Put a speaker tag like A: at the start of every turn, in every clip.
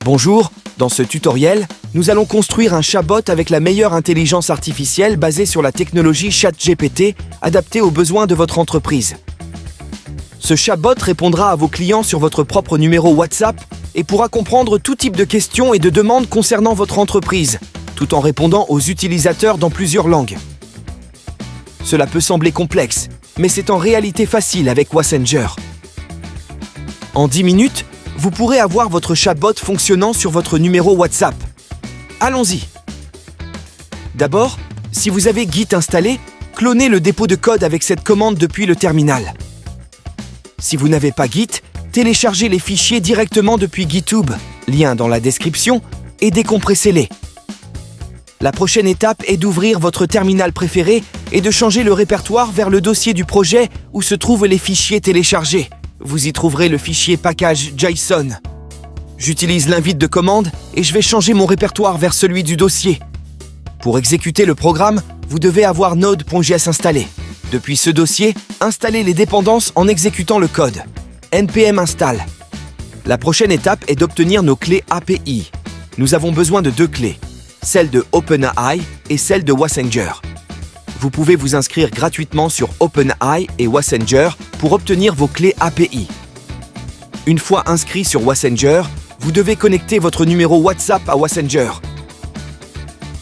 A: Bonjour, dans ce tutoriel, nous allons construire un chatbot avec la meilleure intelligence artificielle basée sur la technologie ChatGPT adaptée aux besoins de votre entreprise. Ce chatbot répondra à vos clients sur votre propre numéro WhatsApp et pourra comprendre tout type de questions et de demandes concernant votre entreprise, tout en répondant aux utilisateurs dans plusieurs langues. Cela peut sembler complexe, mais c'est en réalité facile avec Wassenger. En 10 minutes, vous pourrez avoir votre chatbot fonctionnant sur votre numéro WhatsApp. Allons-y! D'abord, si vous avez Git installé, clonez le dépôt de code avec cette commande depuis le terminal. Si vous n'avez pas Git, téléchargez les fichiers directement depuis GitHub, lien dans la description, et décompressez-les. La prochaine étape est d'ouvrir votre terminal préféré et de changer le répertoire vers le dossier du projet où se trouvent les fichiers téléchargés. Vous y trouverez le fichier package.json. J'utilise l'invite de commande et je vais changer mon répertoire vers celui du dossier. Pour exécuter le programme, vous devez avoir Node.js installé. Depuis ce dossier, installez les dépendances en exécutant le code. npm install. La prochaine étape est d'obtenir nos clés API. Nous avons besoin de 2 clés, celle de OpenAI et celle de Wassenger. Vous pouvez vous inscrire gratuitement sur OpenAI et Wassenger pour obtenir vos clés API. Une fois inscrit sur Wassenger, vous devez connecter votre numéro WhatsApp à Wassenger.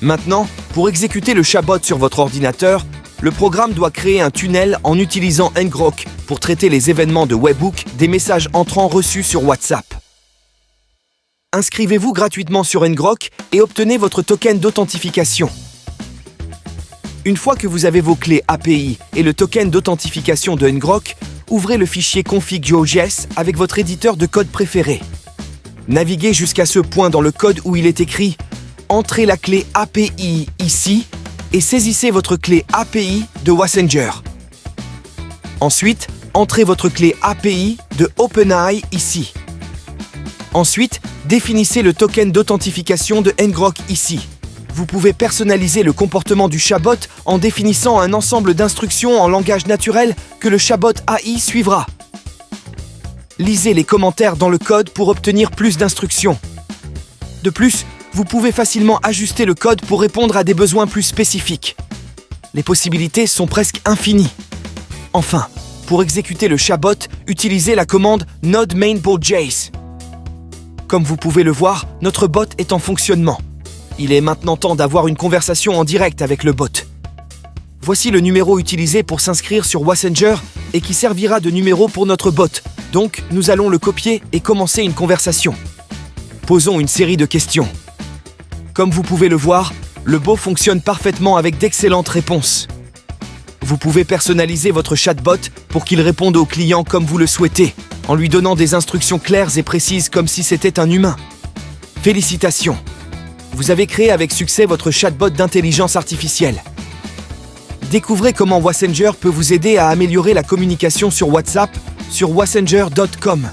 A: Maintenant, pour exécuter le chatbot sur votre ordinateur, le programme doit créer un tunnel en utilisant ngrok pour traiter les événements de webhook des messages entrants reçus sur WhatsApp. Inscrivez-vous gratuitement sur ngrok et obtenez votre token d'authentification. Une fois que vous avez vos clés API et le token d'authentification de ngrok, ouvrez le fichier config.js avec votre éditeur de code préféré. Naviguez jusqu'à ce point dans le code où il est écrit « Entrez la clé API ici » et saisissez votre clé API de Wassenger. Ensuite, entrez votre clé API de OpenAI ici. Ensuite, définissez le token d'authentification de ngrok ici. Vous pouvez personnaliser le comportement du chatbot en définissant un ensemble d'instructions en langage naturel que le chatbot AI suivra. Lisez les commentaires dans le code pour obtenir plus d'instructions. De plus, vous pouvez facilement ajuster le code pour répondre à des besoins plus spécifiques. Les possibilités sont presque infinies. Enfin, pour exécuter le chatbot, utilisez la commande node main.js. Comme vous pouvez le voir, notre bot est en fonctionnement. Il est maintenant temps d'avoir une conversation en direct avec le bot. Voici le numéro utilisé pour s'inscrire sur Wassenger et qui servira de numéro pour notre bot. Donc, nous allons le copier et commencer une conversation. Posons une série de questions. Comme vous pouvez le voir, le bot fonctionne parfaitement avec d'excellentes réponses. Vous pouvez personnaliser votre chatbot pour qu'il réponde aux clients comme vous le souhaitez, en lui donnant des instructions claires et précises comme si c'était un humain. Félicitations! Vous avez créé avec succès votre chatbot d'intelligence artificielle. Découvrez comment Wassenger peut vous aider à améliorer la communication sur WhatsApp sur wassenger.com.